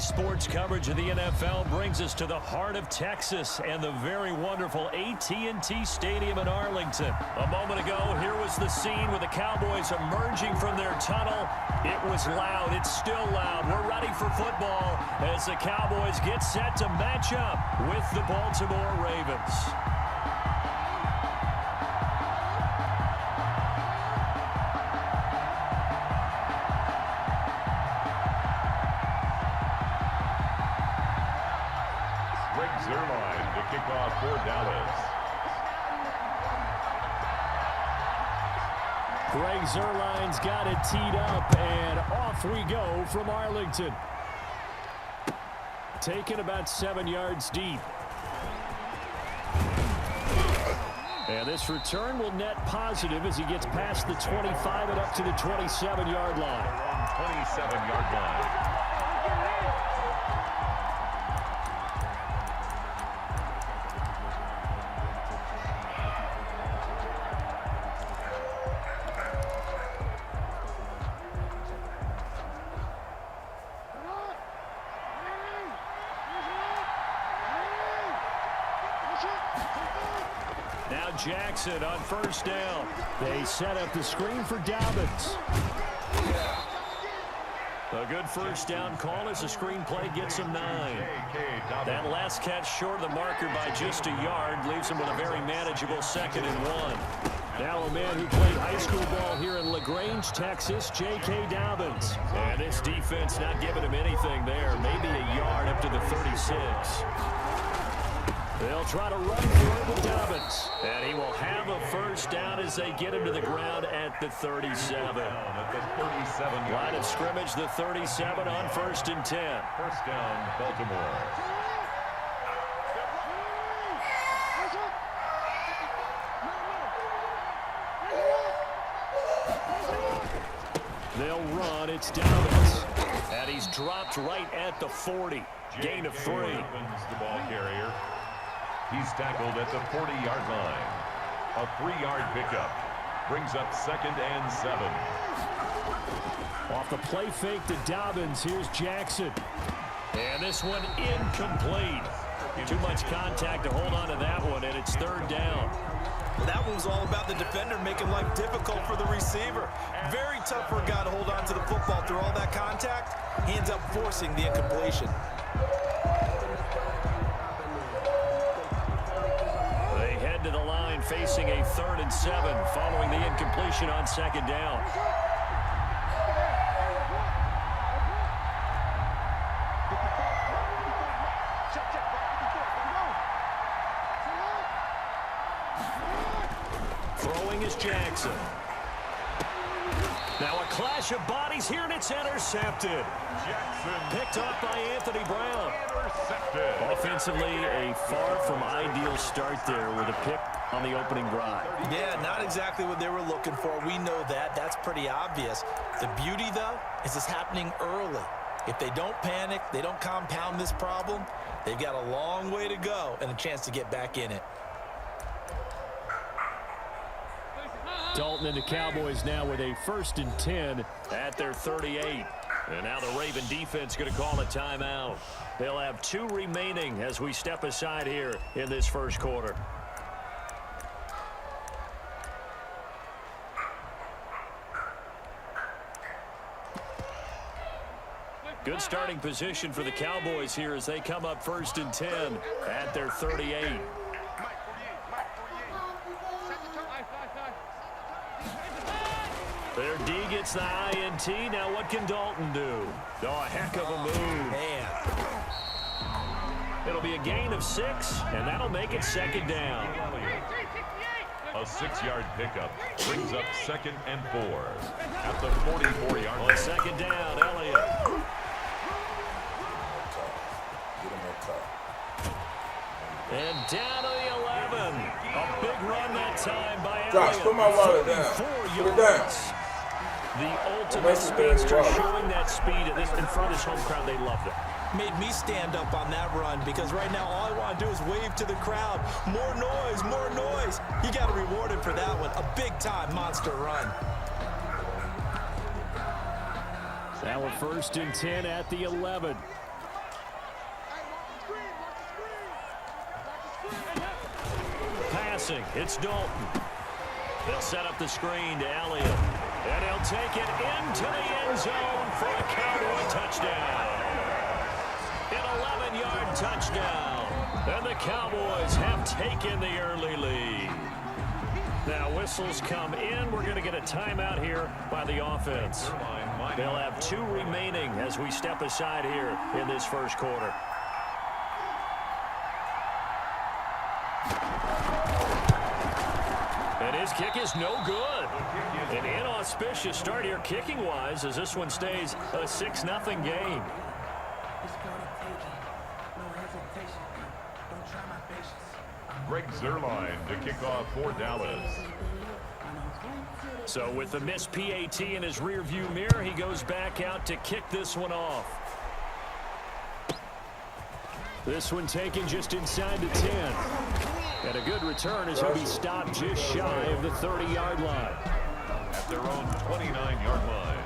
sports coverage of the NFL brings us to the heart of Texas and the very wonderful AT&T Stadium in Arlington. A moment ago, here was the scene with the Cowboys emerging from their tunnel. It was loud. It's still loud. We're ready for football as the Cowboys get set to match up with the Baltimore Ravens. Kickoff for Dallas. Greg Zuerlein's got it teed up, and off we go from Arlington. Taken about 7 yards deep. And this return will net positive as he gets past the 25 and up to the 27-yard line. 27-yard line. Now Jackson on first down. They set up the screen for Dobbins. A good first down call as the screen play gets him 9. That last catch short of the marker by just a yard leaves him with a very manageable 2nd and 1. Now a man who played high school ball here in LaGrange, Texas, J.K. Dobbins. And this defense not giving him anything there. Maybe a yard up to the 36. They'll try to run for it with Dobbins. And he will have a first down as they get him to the ground at the 37. Line of scrimmage, the 37 on 1st and 10. First down, Baltimore. They'll run. It's Dobbins. And he's dropped right at the 40. Gain of 3. The ball carrier. He's tackled at the 40-yard line. A 3-yard pickup. Brings up 2nd and 7. Off the play fake to Dobbins. Here's Jackson. And this one incomplete. Too much contact to hold on to that one, and it's 3rd down. Well, that one was all about the defender making life difficult for the receiver. Very tough for a guy to hold on to the football through all that contact. He ends up forcing the incompletion. They head to the line facing a 3rd and 7 following the incompletion on 2nd down. Throwing is Jackson. Now a clash of bodies here, and it's intercepted. Jackson picked off by Anthony Brown. Intercepted. Offensively, a far from ideal start there with a pick on the opening drive. Yeah, not exactly what they were looking for. We know that. That's pretty obvious. The beauty, though, is it's happening early. If they don't panic, they don't compound this problem, they've got a long way to go and a chance to get back in it. Dalton and the Cowboys now with a 1st and 10 at their 38. And now the Raven defense going to call a timeout. They'll have 2 remaining as we step aside here in this first quarter. Good starting position for the Cowboys here as they come up 1st and 10 at their 38. Their D gets the INT. Now what can Dalton do? Oh, a heck of a move. Man. It'll be a gain of 6, and that'll make it 2nd down. A 6-yard pickup brings up 2nd and 4 at the 44-yard line. 2nd down, Elliott. And down to the 11. A big run that time by Elliott. Josh, put my wallet down. 44 Put it down. The ultimate speedster showing that speed in front of this home crowd. They loved it. Made me stand up on that run because right now all I want to do is wave to the crowd. More noise, more noise. You got to reward him for that one. A big-time monster run. Now a 1st and 10 at the 11. passing. It's Dalton. They'll set up the screen to Elliott. And he'll take it into the end zone for a Cowboy touchdown. An 11-yard touchdown. And the Cowboys have taken the early lead. Now whistles come in. We're going to get a timeout here by the offense. They'll have 2 remaining as we step aside here in this first quarter. And his kick is no good. An inauspicious start here kicking-wise as this one stays a 6-0 game. Greg Zuerlein to kick off for Dallas. So with the missed PAT in his rearview mirror, he goes back out to kick this one off. This one taken just inside the 10. And a good return as he'll be stopped just shy of the 30-yard line. At their own 29-yard line.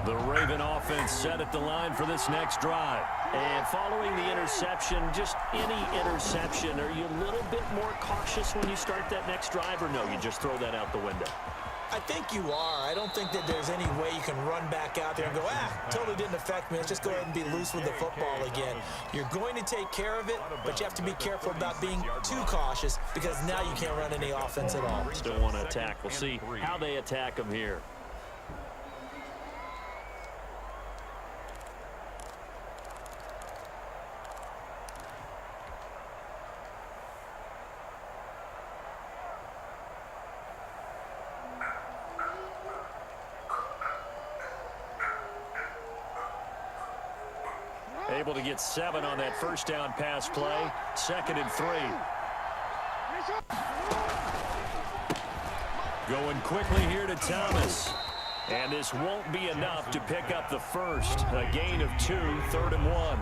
The Raven offense set at the line for this next drive. And following the interception, just any interception, are you a little bit more cautious when you start that next drive, or no, you just throw that out the window? I think you are. I don't think that there's any way you can run back out there and go, totally didn't affect me. Let's just go ahead and be loose with the football again. You're going to take care of it, but you have to be careful about being too cautious because now you can't run any offense at all. Still want to attack. We'll see how they attack them here. Able to get 7 on that first down pass play. 2nd and 3. Going quickly here to Thomas. And this won't be enough to pick up the first. A gain of 2, 3rd and 1.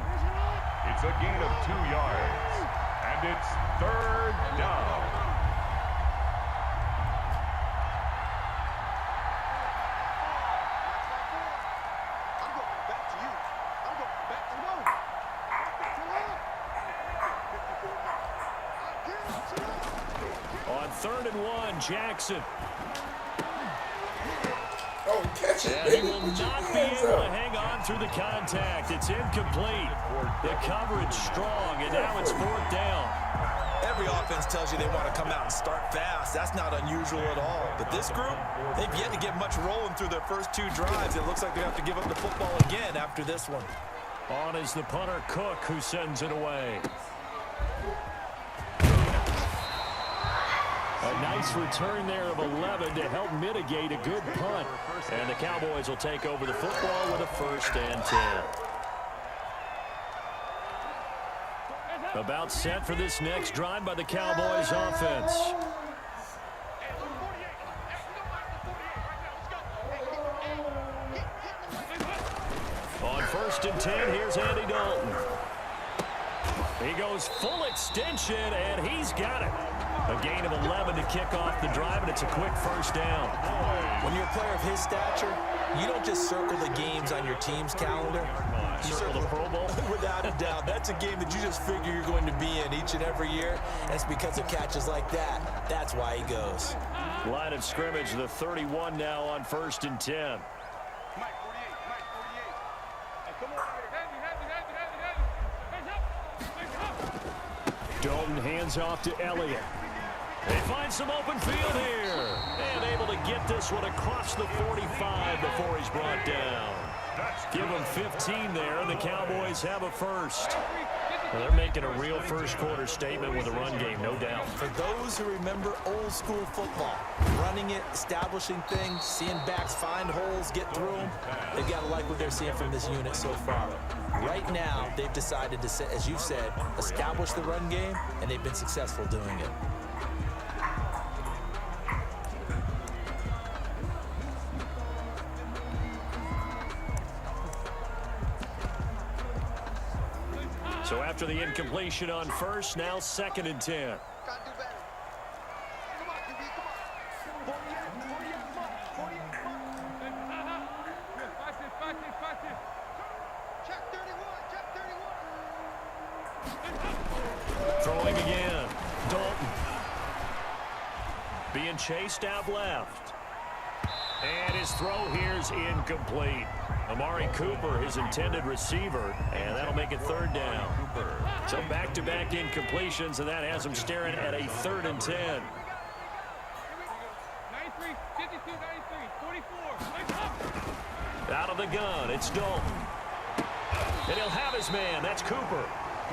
It's a gain of 2 yards. And it's 3rd down. On 3rd and 1, Jackson. Oh, catch it, And he will not be able to hang on through the contact. It's incomplete. The coverage strong, and now it's 4th down. Every offense tells you they want to come out and start fast. That's not unusual at all. But this group, they've yet to get much rolling through their first 2 drives. It looks like they have to give up the football again after this one. On is the punter, Cook, who sends it away. A nice return there of 11 to help mitigate a good punt. And the Cowboys will take over the football with a 1st and 10. About set for this next drive by the Cowboys offense. On 1st and 10, here's Andy Dalton. He goes full extension, and he's got it. A gain of 11 to kick off the drive, and it's a quick 1st down. When you're a player of his stature, you don't just circle the games on your team's calendar. You Circle the Pro Bowl? Without a doubt. That's a game that you just figure you're going to be in each and every year. And it's because of catches like that. That's why he goes. Line of scrimmage, the 31 now on 1st and 10. Dalton hands off to Elliott. They find some open field here. And able to get this one across the 45 before he's brought down. Give him 15 there, and the Cowboys have a first. Well, they're making a real first quarter statement with a run game, no doubt. For those who remember old school football, running it, establishing things, seeing backs find holes, get through them, they've got to like what they're seeing from this unit so far. Right now, they've decided to, as you said, establish the run game, and they've been successful doing it. So after the incompletion on 1st, now 2nd and 10. being chased out left. And his throw here's incomplete. Amari Cooper, his intended receiver, and that'll make it third down. So back-to-back incompletions, and that has him staring at a 3rd and 10. 93, 52, 93, 44. Out of the gun, it's Dalton. And he'll have his man. That's Cooper.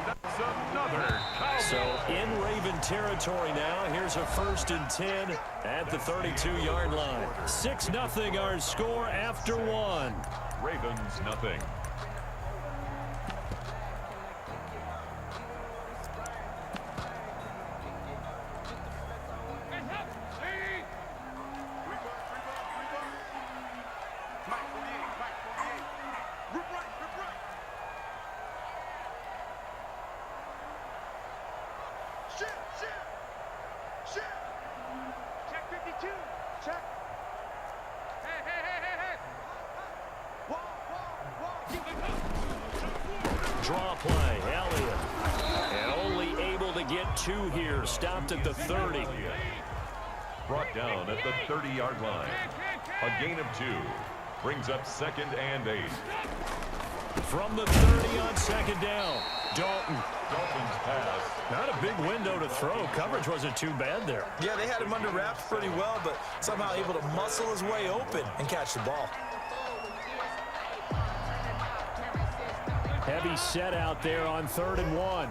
That's another Cowboy. So in Raven territory now. Here's a 1st and 10 at the 32-yard line. 6-0 our score after 1. Ravens nothing. Check 52. Check. Hey, hey, hey, hey, hey. Draw play, Elliott. And only able to get 2 here. Stopped at the 30. Brought down at the 30-yard line. A gain of 2. Brings up 2nd and 8. From the 30 on 2nd down. Dalton. Dalton's pass. Not a big window to throw. Coverage wasn't too bad there. Yeah, they had him under wraps pretty well, but somehow able to muscle his way open and catch the ball. Heavy set out there on 3rd and 1.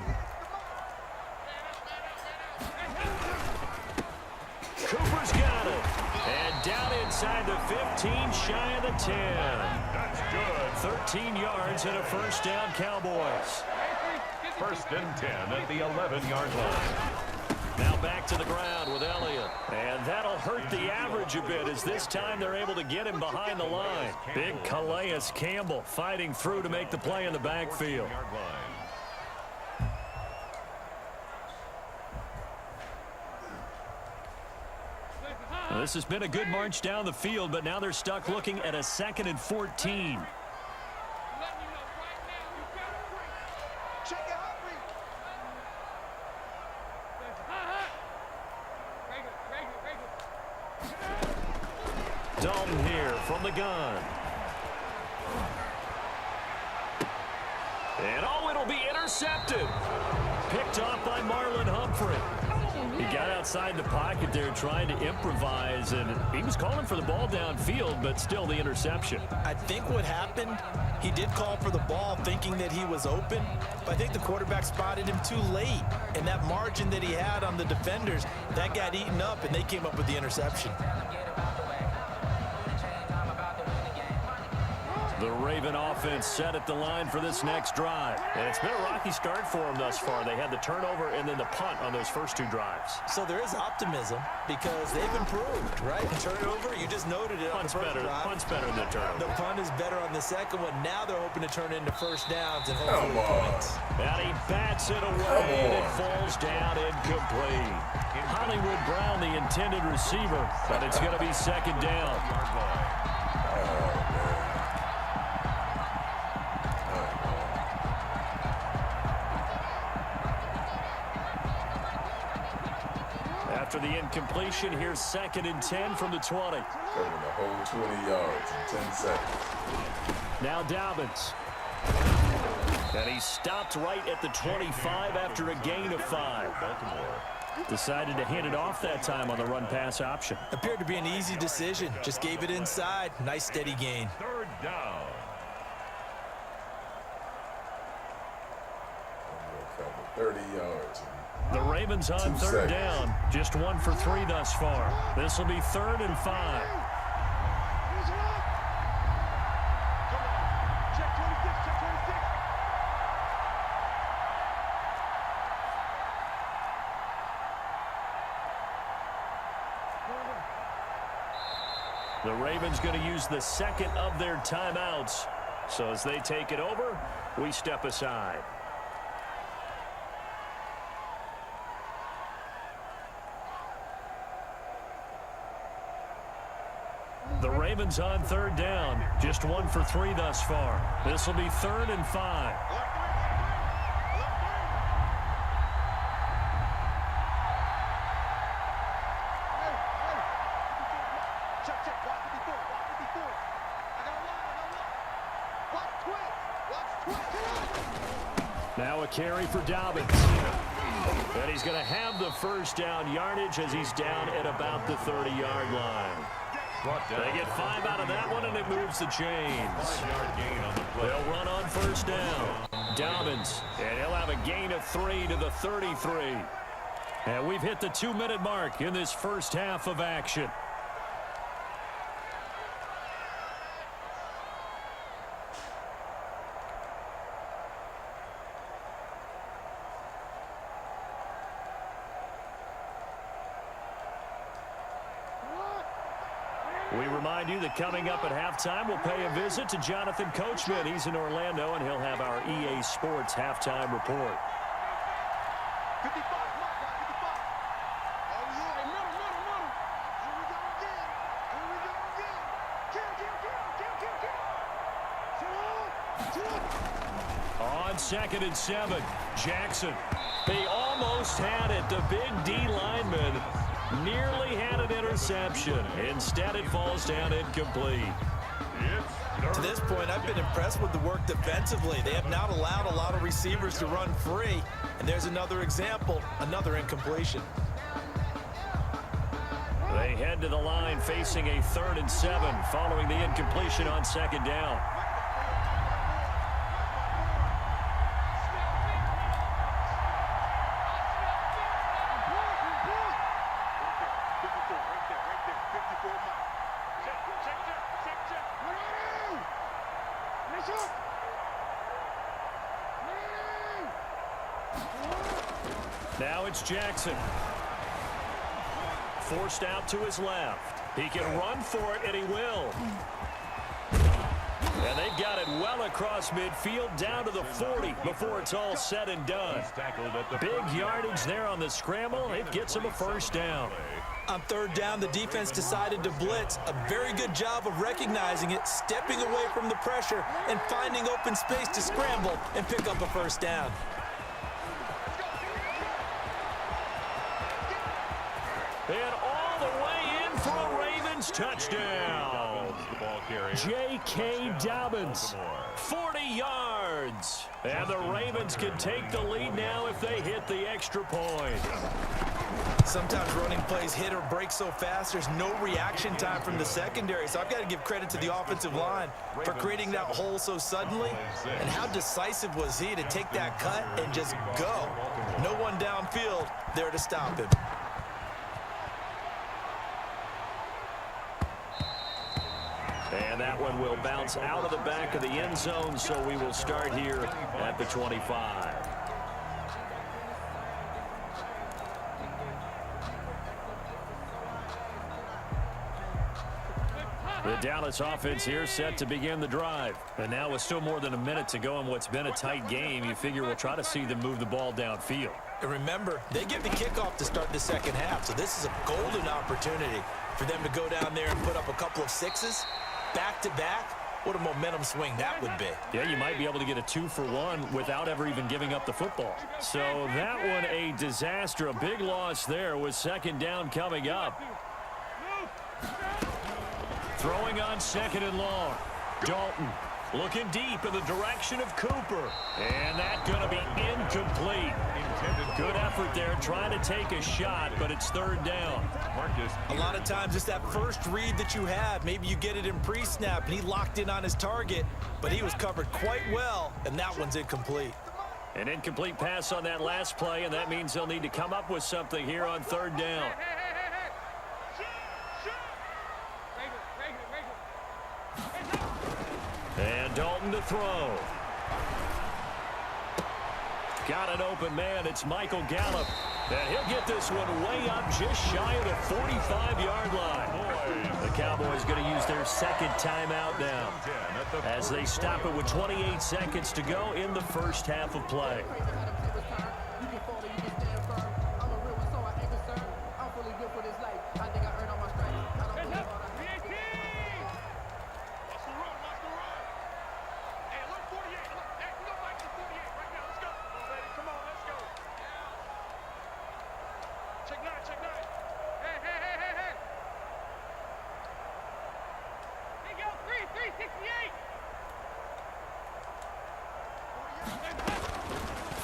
Cooper's got it. And down inside the 15, shy of the 10. That's good. 13 yards and a 1st down, Cowboys. 1st and 10 at the 11-yard line. Now back to the ground with Elliott. And that'll hurt the average a bit as this time they're able to get him behind the line. Big Calais Campbell fighting through to make the play in the backfield. Well, this has been a good march down the field, but now they're stuck looking at a 2nd and 14. Dalton here from the gun. And oh, it'll be intercepted. Picked off by Marlon Humphrey. He got outside the pocket there trying to improvise, and he was calling for the ball downfield, but still the interception. I think what happened, he did call for the ball thinking that he was open, but I think the quarterback spotted him too late, and that margin that he had on the defenders, that got eaten up, and they came up with the interception. The Raven offense set at the line for this next drive. And it's been a rocky start for them thus far. They had the turnover and then the punt on those first 2 drives. So there is optimism because they've improved, right? The turnover, you just noted it on the first drive. Punt's better than the turnover. The punt is better on the second one. Now they're hoping to turn it into 1st downs and hopefully points. And he bats it away and it falls down incomplete. Hollywood Brown, the intended receiver, but it's going to be 2nd down. After the incompletion, here's 2nd and 10 from the 20. Covering the whole 20 yards in 10 seconds. Now Dobbins. And he stopped right at the 25 after a gain of 5. Baltimore. Decided to hand it off that time on the run-pass option. Appeared to be an easy decision. Just gave it inside. Nice steady gain. 3rd down. Cover 30 yards. The Ravens on 3rd down. Just 1 for 3 thus far. This will be 3rd and 5. Check 26, check 26. The Ravens going to use the 2nd of their timeouts. So as they take it over, we step aside. The Ravens on 3rd down. Just 1 for 3 thus far. This will be 3rd and 5. Now a carry for Dobbins. And he's going to have the first down yardage as he's down at about the 30-yard line. They get 5 out of that one, and it moves the chains. They'll run on first down. Dobbins, and he'll have a gain of 3 to the 33. And we've hit the 2-minute mark in this first half of action. We remind you that coming up at halftime, we'll pay a visit to Jonathan Coachman. He's in Orlando, and he'll have our EA Sports halftime report. 55, come on, 55. Oh, yeah. Hey, middle. Here we go again. Kill. On 2nd and 7, Jackson. They almost had it. The big D lineman nearly had an interception. Instead, it falls down incomplete. To this point, I've been impressed with the work defensively. They have not allowed a lot of receivers to run free. And there's another example, another incompletion. They head to the line facing a 3rd and 7 following the incompletion on 2nd down. Now it's Jackson. Forced out to his left. He can run for it, and he will. And they've got it well across midfield down to the 40 before it's all said and done. Big yardage there on the scramble. It gets him a first down. On 3rd down, the defense decided to blitz. A very good job of recognizing it, stepping away from the pressure, and finding open space to scramble and pick up a first down. And all the way in for a Ravens touchdown. J.K. Dobbins, 40 yards. And the Ravens can take the lead now if they hit the extra point. Sometimes running plays hit or break so fast, there's no reaction time from the secondary. So I've got to give credit to the offensive line for creating that hole so suddenly. And how decisive was he to take that cut and just go? No one downfield there to stop him. And that one will bounce out of the back of the end zone, so we will start here at the 25. The Dallas offense here set to begin the drive. And now with still more than a minute to go in what's been a tight game, you figure we'll try to see them move the ball downfield. And remember, they get the kickoff to start the second half, so this is a golden opportunity for them to go down there and put up a couple of sixes. Back-to-back, what a momentum swing that would be. Yeah, you might be able to get a 2-for-1 without ever even giving up the football. So that one a disaster, a big loss there with 2nd down coming up. Throwing on 2nd and long. Dalton looking deep in the direction of Cooper. And that's going to be incomplete. Good effort there trying to take a shot, but it's 3rd down. A lot of times it's that first read that you have. Maybe you get it in pre-snap, and he locked in on his target, but he was covered quite well, and that one's incomplete. An incomplete pass on that last play, and that means they'll need to come up with something here on 3rd down. And Dalton to throw. Got an open man. It's Michael Gallup. And he'll get this one way up just shy of the 45-yard line. The Cowboys going to use their 2nd timeout now as they stop it with 28 seconds to go in the first half of play.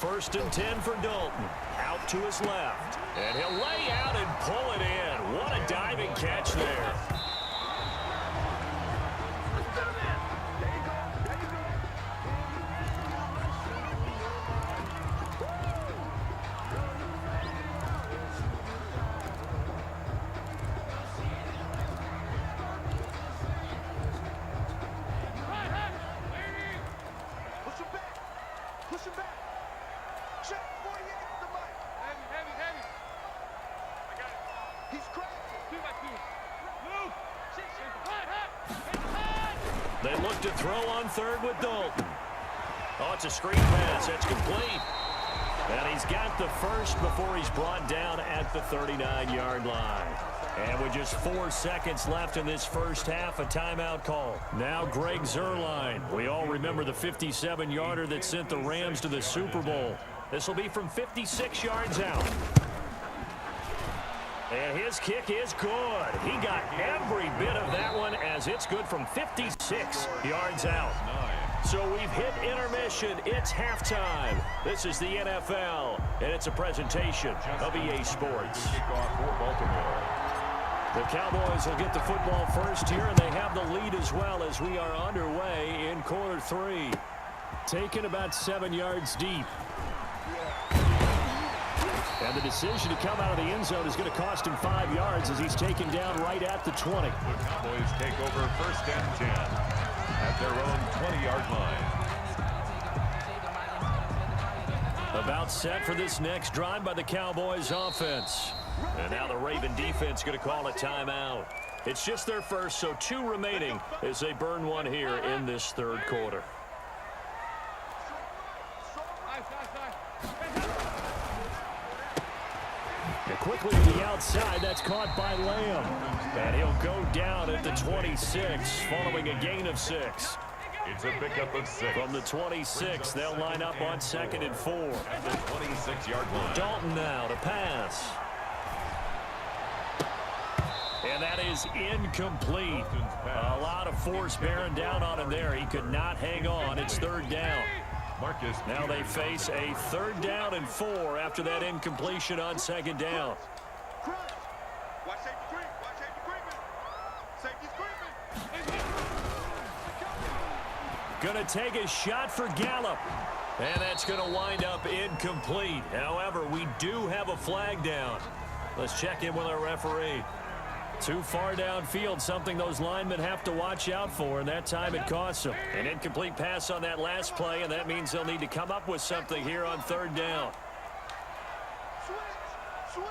first and 10 for Dalton. Out to his left. And he'll lay out and pull it in. What a diving catch there. Push him back. Check 48 with the mic. Heavy. I got it. He's crashing. 2 by 2. Move. They look to throw on third with Dalton. Oh, it's a screen pass. That's complete. And he's got the first before he's brought down at the 39-yard line. And with just 4 seconds left in this first half, a timeout call. Now Greg Zuerlein. We all remember the 57-yarder that sent the Rams to the Super Bowl. This will be from 56 yards out. And his kick is good. He got every bit of that one as it's good from 56 yards out. So we've hit intermission. It's halftime. This is the NFL, and it's a presentation of EA Sports. Kickoff for Baltimore. The Cowboys will get the football first here, and they have the lead as well as we are underway in quarter 3. Taken about 7 yards deep. And the decision to come out of the end zone is going to cost him 5 yards as he's taken down right at the 20. The Cowboys take over first and 10 at their own 20-yard line. About set for this next drive by the Cowboys offense. And now the Raven defense going to call a timeout. It's just their first, so 2 remaining as they burn one here in this third quarter. And quickly to the outside, that's caught by Lamb. And he'll go down at the 26 following a gain of 6. It's a pickup of 6. From the 26, they'll line up on 2nd and 4. At the 26-yard line. Dalton now to pass. And that is incomplete. A lot of force bearing down on him there. He could not hang on. It's 3rd down. Marcus. Now they face a 3rd down and 4 after that incompletion on 2nd down. Watch safety creep. Watch safety creeping. Safety's creeping. Going to take a shot for Gallup. And that's going to wind up incomplete. However, we do have a flag down. Let's check in with our referee. Too far downfield, something those linemen have to watch out for, and that time it costs them. An incomplete pass on that last play, and that means they'll need to come up with something here on 3rd down. Switch.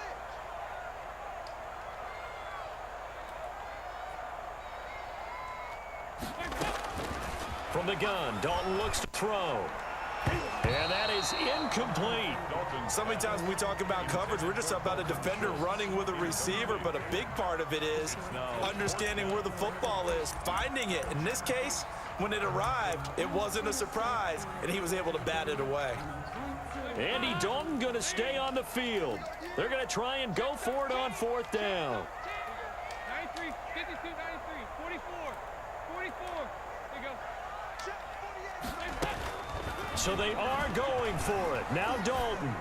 From the gun, Dalton looks to throw. And that is incomplete. So many times when we talk about coverage, we're just about a defender running with a receiver, but a big part of it is understanding where the football is, finding it. In this case, when it arrived, it wasn't a surprise, and he was able to bat it away. Andy Dalton going to stay on the field. They're going to try and go for it on 4th down. 93, 52, 93, 44, 44. There you go. So they are going for it. Now Dalton.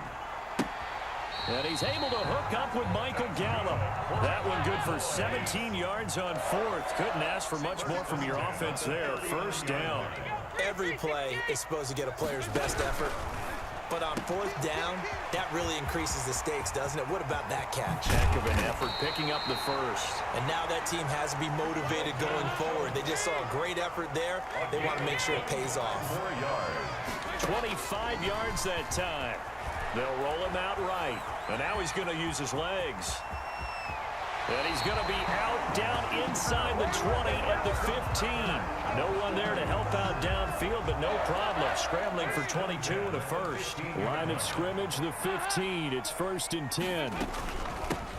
And he's able to hook up with Michael Gallup. That one good for 17 yards on 4th. Couldn't ask for much more from your offense there. 1st down. Every play is supposed to get a player's best effort. But on 4th down, that really increases the stakes, doesn't it? What about that catch? Heck of an effort picking up the first. And now that team has to be motivated going forward. They just saw a great effort there. They want to make sure it pays off. 4 yards. 25 yards that time. They'll roll him out right. And now he's going to use his legs. And he's going to be out down inside the 20 at the 15. No one there to help out downfield, but no problem. Scrambling for 22 and a first. Line of scrimmage, the 15. It's 1st and 10.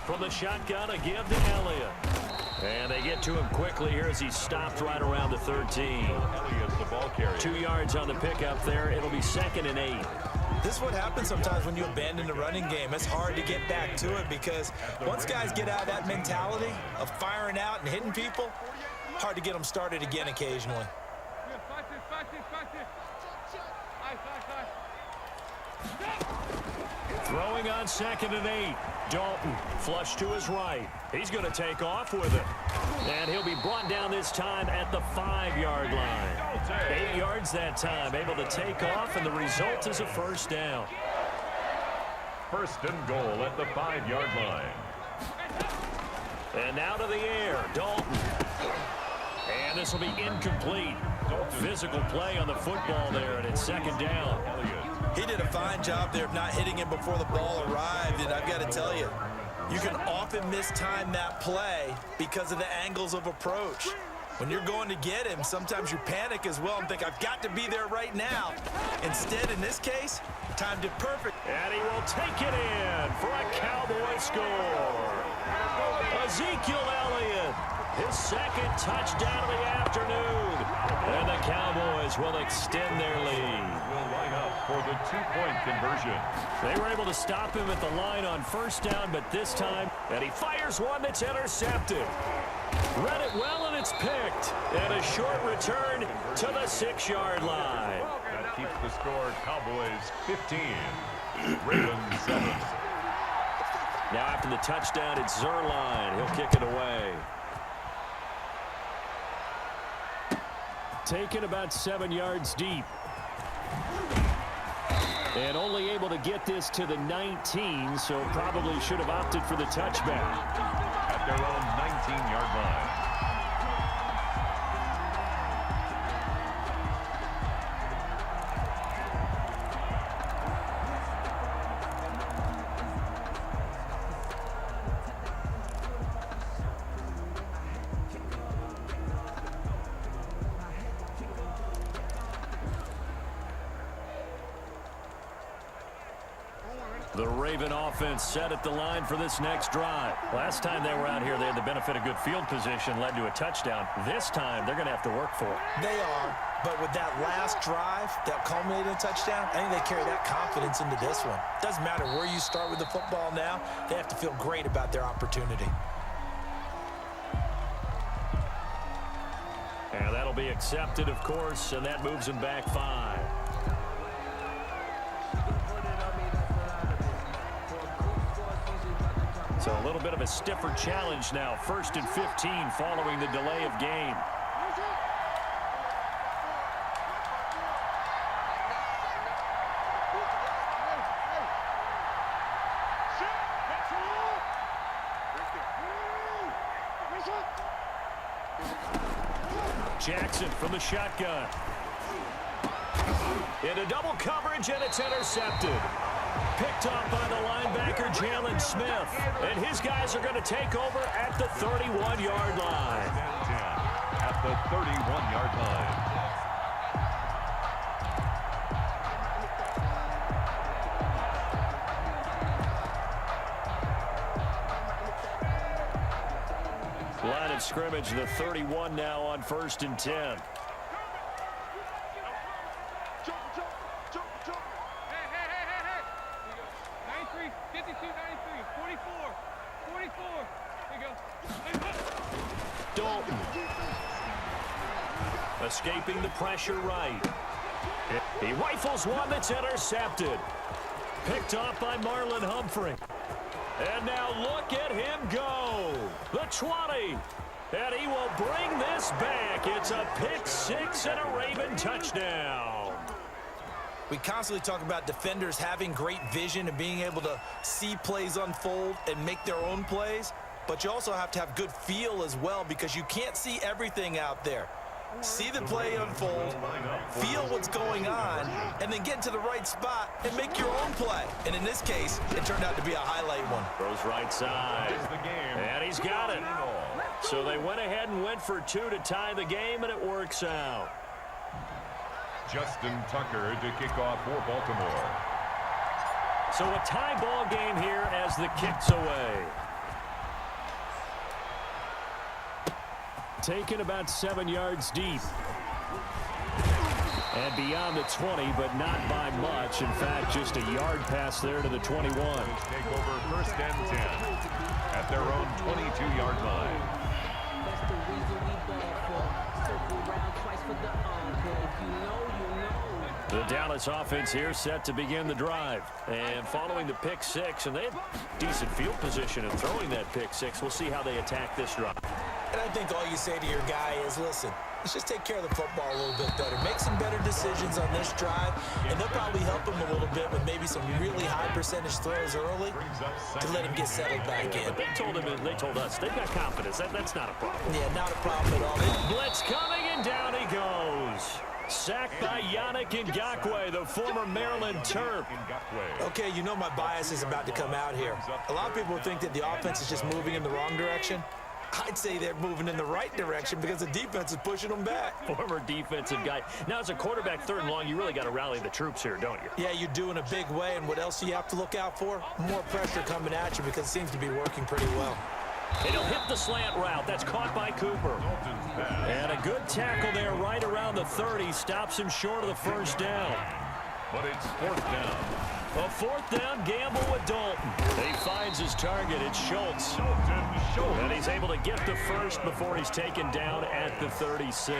From the shotgun, a give to Elliott. And they get to him quickly here as he's stopped right around the 13. Elliott's the ball carrier. 2 yards on the pickup there. It'll be 2nd and 8. This is what happens sometimes when you abandon the running game. It's hard to get back to it because once guys get out of that mentality of firing out and hitting people, hard to get them started again occasionally. Throwing on 2nd and 8. Dalton flush to his right. He's going to take off with it. And he'll be brought down this time at the 5-yard line. 8 yards that time, able to take off, and the result is a first down. 1st and goal at the 5-yard line. And now to the air, Dalton. And this will be incomplete. Physical play on the football there, and it's 2nd down. He did a fine job there of not hitting him before the ball arrived, and I've got to tell you, you can often mistime that play because of the angles of approach. When you're going to get him, sometimes you panic as well and think, I've got to be there right now. Instead, in this case, timed it perfect. And he will take it in for a Cowboy score. Ezekiel Elliott, his 2nd touchdown of the afternoon. And the Cowboys will extend their lead. Will line up for the 2-point conversion. They were able to stop him at the line on 1st down, but this time, and he fires one that's intercepted. Read it well, and it's picked. And a short return to the 6-yard line. That keeps the score Cowboys 15, Ravens 7. Now after the touchdown, it's Zerline. He'll kick it away. Taken about 7 yards deep. And only able to get this to the 19, so probably should have opted for the touchback. At their own 19-yard line. The Raven offense set at the line for this next drive. Last time they were out here, they had the benefit of good field position, led to a touchdown. This time, they're going to have to work for it. They are, but with that last drive that culminated in a touchdown, I think they carry that confidence into this one. Doesn't matter where you start with the football now, they have to feel great about their opportunity. And that'll be accepted, of course, and that moves them back 5. So a little bit of a stiffer challenge now. 1st and 15 following the delay of game. Jackson from the shotgun. Into double coverage, and it's intercepted. Picked off by the linebacker, Jalen Smith. And his guys are going to take over at the 31-yard line. At the 31-yard line. Line of scrimmage, the 31 now on 1st and 10. Dalton. Escaping the pressure right. He rifles one that's intercepted. Picked off by Marlon Humphrey. And now look at him go. The 20. And he will bring this back. It's a pick 6 and a Raven touchdown. We constantly talk about defenders having great vision and being able to see plays unfold and make their own plays. But you also have to have good feel as well, because you can't see everything out there. See the play unfold, feel what's going on, and then get to the right spot and make your own play. And in this case, it turned out to be a highlight one. Throws right side. And he's got it. So they went ahead and went for 2 to tie the game, and it works out. Justin Tucker to kick off for Baltimore. So a tie ball game here as the kick's away. Taken about 7 yards deep. And beyond the 20, but not by much. In fact, just a yard pass there to the 21. Take over 1st and 10 at their own 22-yard line. That's the reason we ball for. Circle round twice for the encore. If you know, you know. The Dallas offense here set to begin the drive. And following the pick six, and they had decent field position in throwing that pick six. We'll see how they attack this drive. And I think all you say to your guy is, listen, let's just take care of the football a little bit better. Make some better decisions on this drive, and they'll probably help him a little bit with maybe some really high percentage throws early to let him get settled back in. They told us they've got confidence. That's not a problem. Yeah, not a problem at all. Blitz coming, and down he goes. Sacked by Yannick Ngakoue, the former Maryland Terp. Okay, you know my bias is about to come out here. A lot of people think that the offense is just moving in the wrong direction. I'd say they're moving in the right direction because the defense is pushing them back. Former defensive guy. Now, as a quarterback, third and long, you really got to rally the troops here, don't you? Yeah, you do in a big way, and what else do you have to look out for? More pressure coming at you because it seems to be working pretty well. And he'll hit the slant route. That's caught by Cooper. And a good tackle there right around the 30. Stops him short of the first down. But it's fourth down. A fourth down gamble with Dalton. He finds his target. It's Schultz. And he's able to get the first before he's taken down at the 36.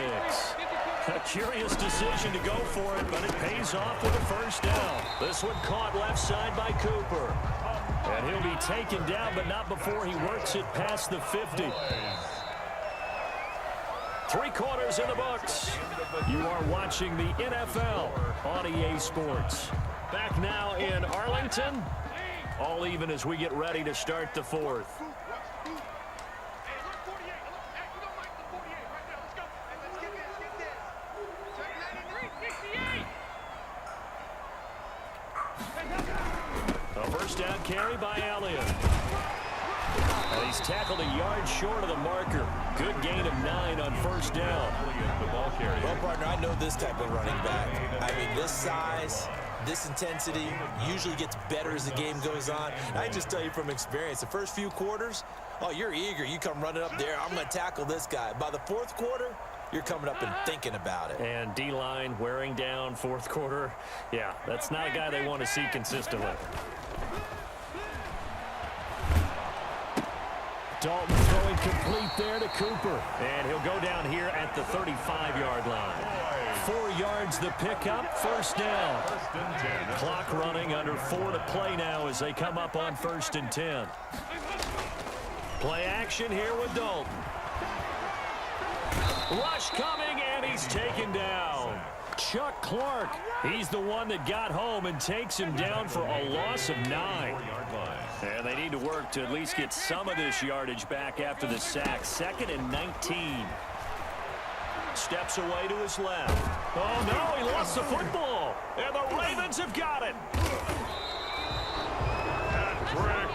A curious decision to go for it, but it pays off with a first down. This one caught left side by Cooper. And he'll be taken down, but not before he works it past the 50. 3 quarters in the books. You are watching the NFL on EA Sports. Back now in Arlington. All even as we get ready to start the fourth. A first down carry by Elliott. And he's tackled a yard short of the marker. Good gain of 9 on first down. The ball carrier. Well, partner, I know this type of running back. I mean, this size, this intensity usually gets better as the game goes on. And I just tell you from experience, the first few quarters, oh, you're eager. You come running up there, I'm going to tackle this guy. By the fourth quarter, you're coming up and thinking about it. And D-line wearing down fourth quarter. Yeah, that's not a guy they want to see consistently. Dalton throwing complete there to Cooper. And he'll go down here at the 35-yard line. 4 yards the pickup, first down. Clock running, under 4 to play now as they come up on 1st and 10. Play action here with Dalton. Rush coming, and he's taken down. Chuck Clark, he's the one that got home and takes him down for a loss of 9. And they need to work to at least get some of this yardage back after the sack. 2nd and 19. Steps away to his left. Oh, no, he lost the football. And the Ravens have got it.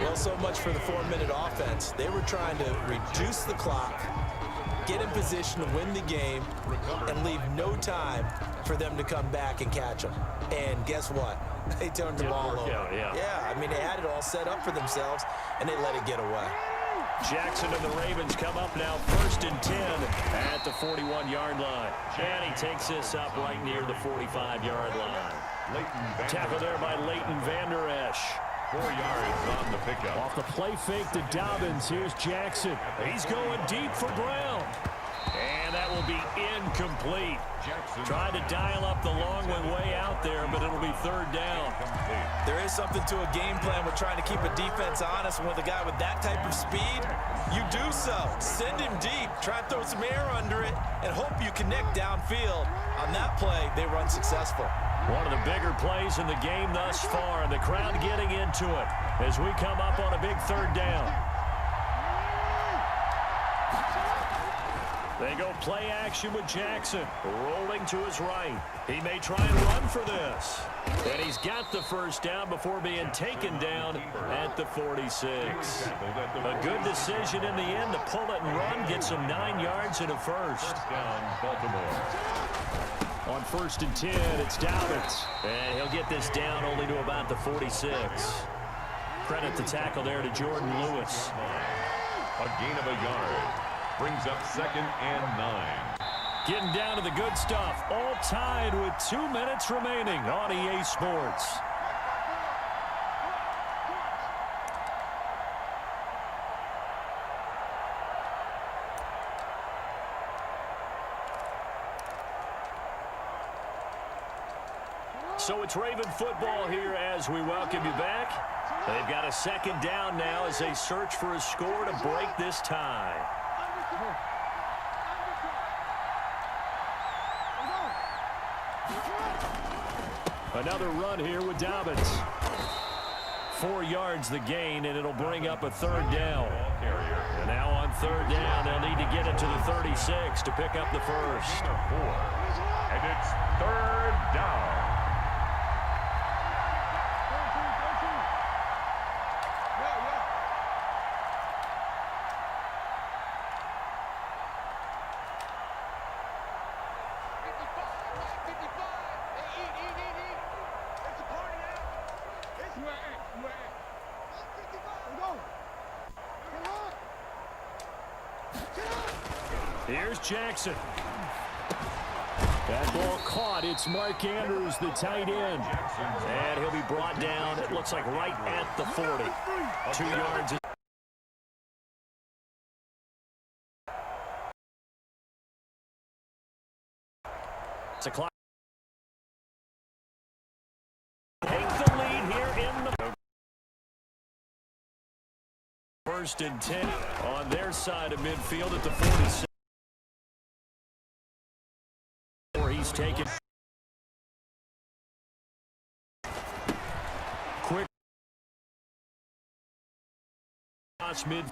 Well, so much for the 4-minute offense. They were trying to reduce the clock, get in position to win the game, and leave no time for them to come back and catch them. And guess what? They turned the ball over. Yeah, I mean, they had it all set up for themselves, and they let it get away. Jackson and the Ravens come up now 1st and 10 at the 41-yard line. And he takes this up right near the 45-yard line. Tackle there by Leighton Vander Esch. 4 yards on the pickup. Off the play fake to Dobbins. Here's Jackson. He's going deep for Brown. And that will be incomplete. Jackson tried to dial up the long one way out there, but it'll be 3rd down. There is something to a game plan with trying to keep a defense honest. And with a guy with that type of speed, you do so. Send him deep. Try and throw some air under it and hope you connect downfield. On that play, they run successful. One of the bigger plays in the game thus far. The crowd getting into it as we come up on a big 3rd down. They go play action with Jackson. Rolling to his right. He may try and run for this. And he's got the first down before being taken down at the 46. A good decision in the end to pull it and run. Get some 9 yards and a first. Down Baltimore. On 1st and 10, it's Dobbins. And he'll get this down only to about the 46. Credit the tackle there to Jordan Lewis. A gain of a yard. Brings up 2nd and 9. Getting down to the good stuff. All tied with 2 minutes remaining on EA Sports. So it's Raven football here as we welcome you back. They've got a second down now as they search for a score to break this tie. Another run here with Dobbins. 4 yards the gain, and it'll bring up a third down. And now on third down, they'll need to get it to the 36 to pick up the first. And it's third down. Here's Jackson. That ball caught. It's Mark Andrews, the tight end. And he'll be brought down, it looks like right at the 40. 2 yards. It's a clock. Take the lead here in the first and 10 on their side of midfield at the 46. He's taken. Quick. Mid.